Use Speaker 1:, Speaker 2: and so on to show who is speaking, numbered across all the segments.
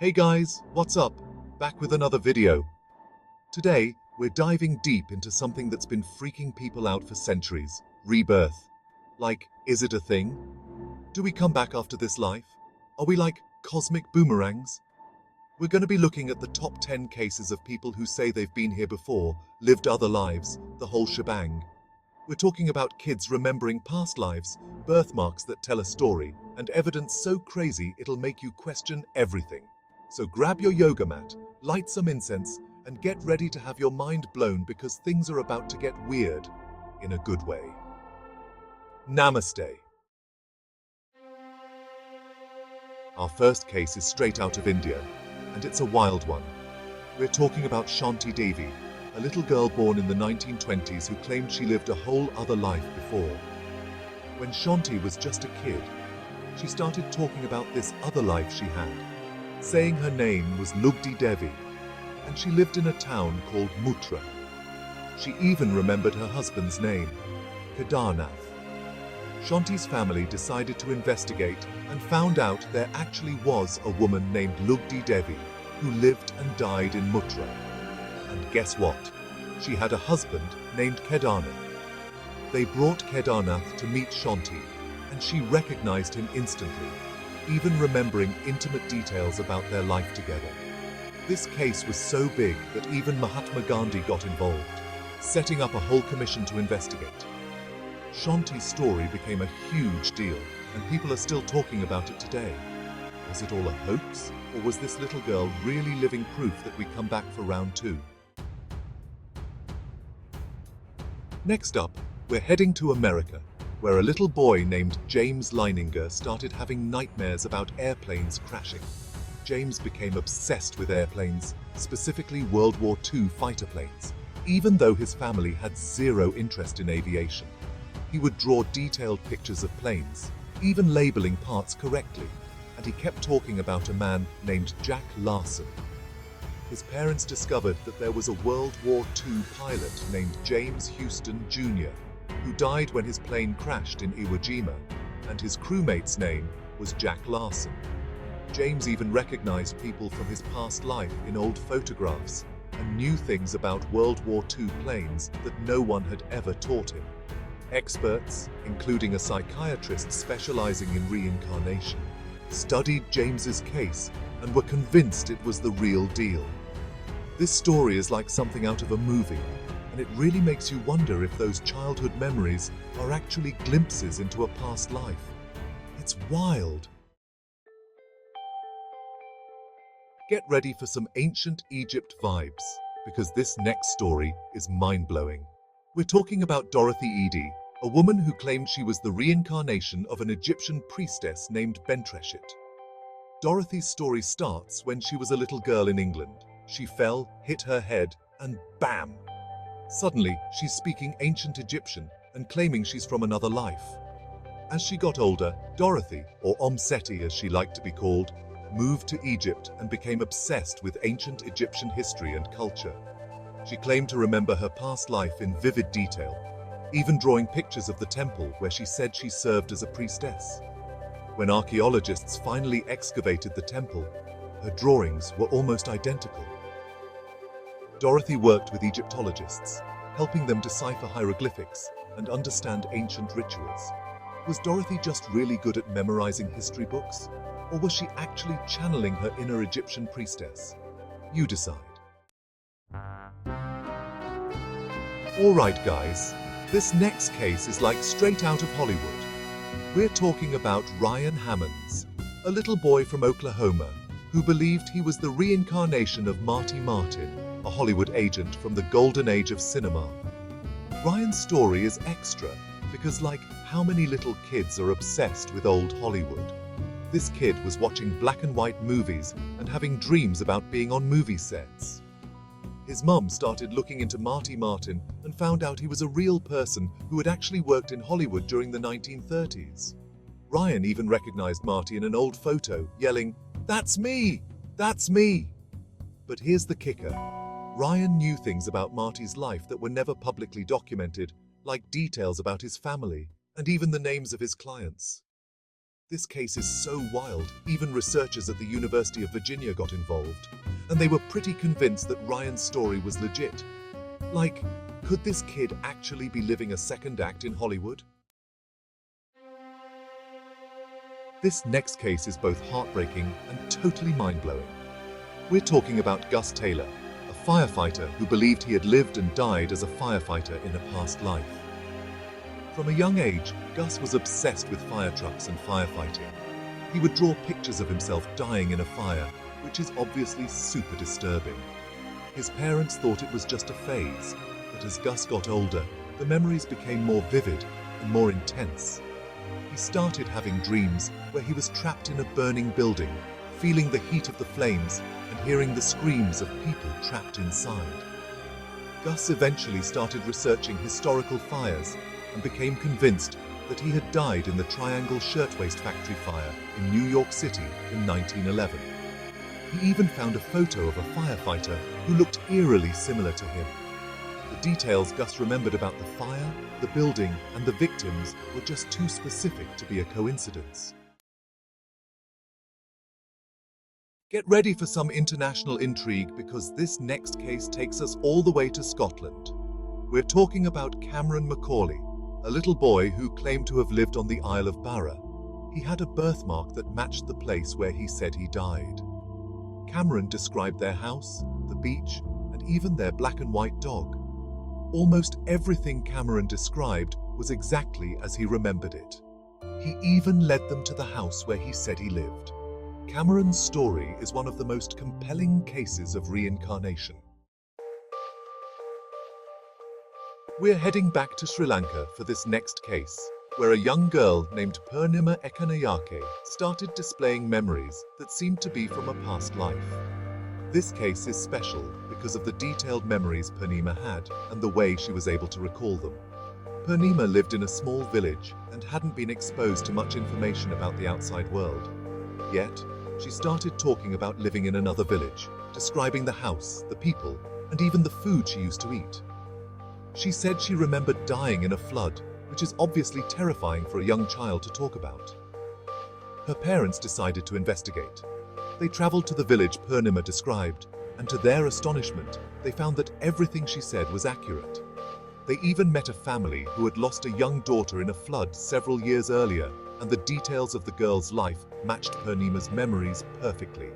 Speaker 1: Hey guys, what's up? Back with another video. Today, we're diving deep into something that's been freaking people out for centuries, rebirth. Like, is it a thing? Do we come back after this life? Are we like cosmic boomerangs? We're going to be looking at the top 10 cases of people who say they've been here before, lived other lives, the whole shebang. We're talking about kids remembering past lives, birthmarks that tell a story, and evidence so crazy it'll make you question everything. So grab your yoga mat, light some incense, and get ready to have your mind blown because things are about to get weird in a good way. Namaste. Our first case is straight out of India, and it's a wild one. We're talking about Shanti Devi, a little girl born in the 1920s who claimed she lived a whole other life before. When Shanti was just a kid, she started talking about this other life she had, saying her name was Lugdi Devi, and she lived in a town called Mutra. She even remembered her husband's name, Kedarnath. Shanti's family decided to investigate and found out there actually was a woman named Lugdi Devi who lived and died in Mutra. And guess what? She had a husband named Kedarnath. They brought Kedarnath to meet Shanti, and she recognized him instantly, even remembering intimate details about their life together. This case was so big that even Mahatma Gandhi got involved, setting up a whole commission to investigate. Shanti's story became a huge deal, and people are still talking about it today. Was it all a hoax, or was this little girl really living proof that we come back for round 2? Next up, we're heading to America, where a little boy named James Leininger started having nightmares about airplanes crashing. James became obsessed with airplanes, specifically World War II fighter planes, even though his family had zero interest in aviation. He would draw detailed pictures of planes, even labeling parts correctly, and he kept talking about a man named Jack Larson. His parents discovered that there was a World War II pilot named James Houston Jr., who died when his plane crashed in Iwo Jima, and his crewmate's name was Jack Larson. James even recognized people from his past life in old photographs and knew things about World War II planes that no one had ever taught him. Experts, including a psychiatrist specializing in reincarnation, studied James's case and were convinced it was the real deal. This story is like something out of a movie, and it really makes you wonder if those childhood memories are actually glimpses into a past life. It's wild. Get ready for some ancient Egypt vibes, because this next story is mind-blowing. We're talking about Dorothy Eady, a woman who claimed she was the reincarnation of an Egyptian priestess named Bentreshet. Dorothy's story starts when she was a little girl in England. She fell, hit her head, and bam! Suddenly, she's speaking ancient Egyptian and claiming she's from another life. As she got older, Dorothy, or Omseti as she liked to be called, moved to Egypt and became obsessed with ancient Egyptian history and culture. She claimed to remember her past life in vivid detail, even drawing pictures of the temple where she said she served as a priestess. When archaeologists finally excavated the temple, her drawings were almost identical. Dorothy worked with Egyptologists, helping them decipher hieroglyphics and understand ancient rituals. Was Dorothy just really good at memorizing history books? Or was she actually channeling her inner Egyptian priestess? You decide. Alright guys, this next case is like straight out of Hollywood. We're talking about Ryan Hammonds, a little boy from Oklahoma who believed he was the reincarnation of Marty Martin, a Hollywood agent from the golden age of cinema. Ryan's story is extra because, like, how many little kids are obsessed with old Hollywood? This kid was watching black and white movies and having dreams about being on movie sets. His mum started looking into Marty Martin and found out he was a real person who had actually worked in Hollywood during the 1930s. Ryan even recognized Marty in an old photo, yelling, "That's me! That's me!" But here's the kicker. Ryan knew things about Marty's life that were never publicly documented, like details about his family and even the names of his clients. This case is so wild, even researchers at the University of Virginia got involved, and they were pretty convinced that Ryan's story was legit. Like, could this kid actually be living a second act in Hollywood? This next case is both heartbreaking and totally mind-blowing. We're talking about Gus Taylor, a firefighter who believed he had lived and died as a firefighter in a past life. From a young age, Gus was obsessed with fire trucks and firefighting. He would draw pictures of himself dying in a fire, which is obviously super disturbing. His parents thought it was just a phase, but as Gus got older, the memories became more vivid and more intense. He started having dreams where he was trapped in a burning building, feeling the heat of the flames and hearing the screams of people trapped inside. Gus eventually started researching historical fires and became convinced that he had died in the Triangle Shirtwaist Factory fire in New York City in 1911. He even found a photo of a firefighter who looked eerily similar to him. The details Gus remembered about the fire, the building, and the victims were just too specific to be a coincidence. Get ready for some international intrigue because this next case takes us all the way to Scotland. We're talking about Cameron Macaulay, a little boy who claimed to have lived on the Isle of Barra. He had a birthmark that matched the place where he said he died. Cameron described their house, the beach, and even their black and white dog. Almost everything Cameron described was exactly as he remembered it. He even led them to the house where he said he lived. Cameron's story is one of the most compelling cases of reincarnation. We're heading back to Sri Lanka for this next case, where a young girl named Purnima Ekanayake started displaying memories that seemed to be from a past life. This case is special because of the detailed memories Purnima had and the way she was able to recall them. Purnima lived in a small village and hadn't been exposed to much information about the outside world. Yet, she started talking about living in another village, describing the house, the people, and even the food she used to eat. She said she remembered dying in a flood, which is obviously terrifying for a young child to talk about. Her parents decided to investigate. They traveled to the village Purnima described, and to their astonishment, they found that everything she said was accurate. They even met a family who had lost a young daughter in a flood several years earlier, and the details of the girl's life matched Purnima's memories perfectly.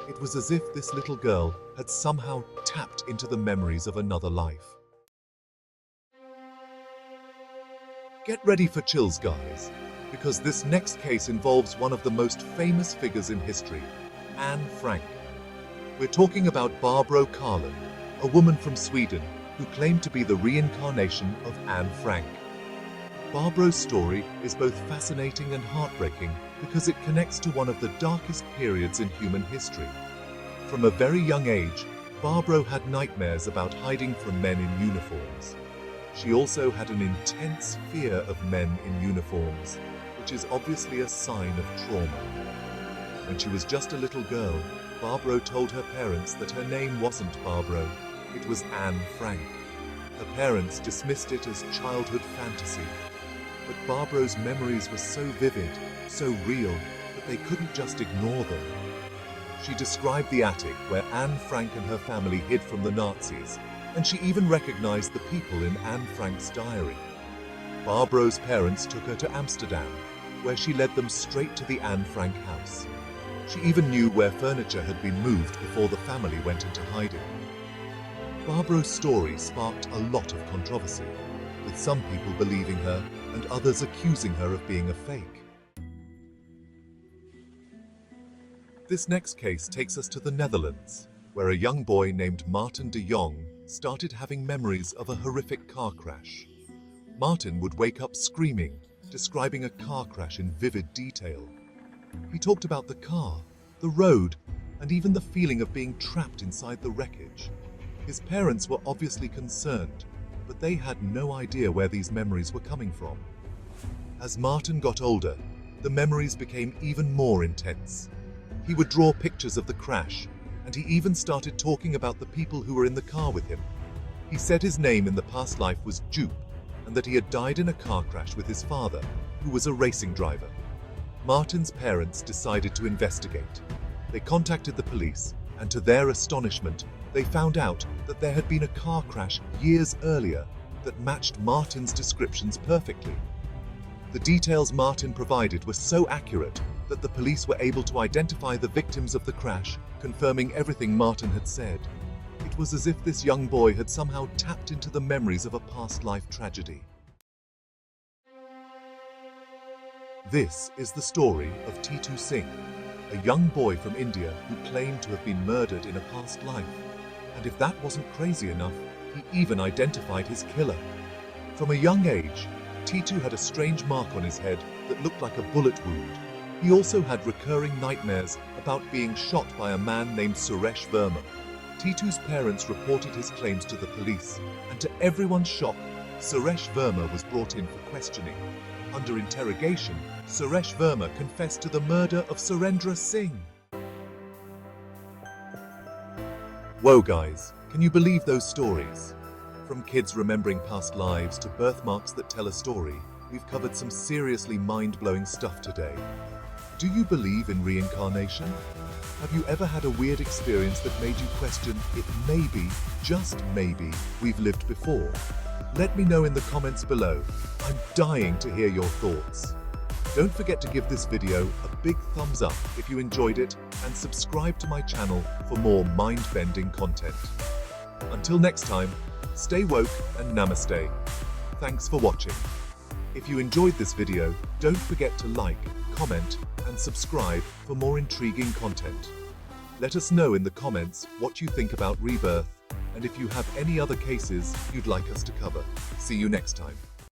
Speaker 1: It was as if this little girl had somehow tapped into the memories of another life. Get ready for chills, guys, because this next case involves one of the most famous figures in history, Anne Frank. We're talking about Barbro Carlin, a woman from Sweden who claimed to be the reincarnation of Anne Frank. Barbro's story is both fascinating and heartbreaking because it connects to one of the darkest periods in human history. From a very young age, Barbro had nightmares about hiding from men in uniforms. She also had an intense fear of men in uniforms, which is obviously a sign of trauma. When she was just a little girl, Barbro told her parents that her name wasn't Barbro, it was Anne Frank. Her parents dismissed it as childhood fantasy, but Barbro's memories were so vivid, so real, that they couldn't just ignore them. She described the attic where Anne Frank and her family hid from the Nazis, and she even recognized the people in Anne Frank's diary. Barbro's parents took her to Amsterdam, where she led them straight to the Anne Frank house. She even knew where furniture had been moved before the family went into hiding. Barbro's story sparked a lot of controversy, with some people believing her and others accusing her of being a fake. This next case takes us to the Netherlands, where a young boy named Martin de Jong started having memories of a horrific car crash. Martin would wake up screaming, describing a car crash in vivid detail. He talked about the car, the road, and even the feeling of being trapped inside the wreckage. His parents were obviously concerned, but they had no idea where these memories were coming from. As Martin got older, the memories became even more intense. He would draw pictures of the crash, and he even started talking about the people who were in the car with him. He said his name in the past life was Jupe, and that he had died in a car crash with his father, who was a racing driver. Martin's parents decided to investigate. They contacted the police, and to their astonishment, they found out that there had been a car crash years earlier that matched Martin's descriptions perfectly. The details Martin provided were so accurate that the police were able to identify the victims of the crash, confirming everything Martin had said. It was as if this young boy had somehow tapped into the memories of a past life tragedy. This is the story of Titu Singh, a young boy from India who claimed to have been murdered in a past life. And if that wasn't crazy enough, he even identified his killer. From a young age, Titu had a strange mark on his head that looked like a bullet wound. He also had recurring nightmares about being shot by a man named Suresh Verma. Titu's parents reported his claims to the police, and to everyone's shock, Suresh Verma was brought in for questioning. Under interrogation, Suresh Verma confessed to the murder of Surendra Singh. Whoa guys, can you believe those stories? From kids remembering past lives to birthmarks that tell a story, we've covered some seriously mind-blowing stuff today. Do you believe in reincarnation? Have you ever had a weird experience that made you question if maybe, just maybe, we've lived before? Let me know in the comments below. I'm dying to hear your thoughts. Don't forget to give this video a big thumbs up if you enjoyed it, and subscribe to my channel for more mind-bending content. Until next time, stay woke and namaste. Thanks for watching. If you enjoyed this video, don't forget to like, comment, and subscribe for more intriguing content. Let us know in the comments what you think about Rebirth, and if you have any other cases you'd like us to cover. See you next time.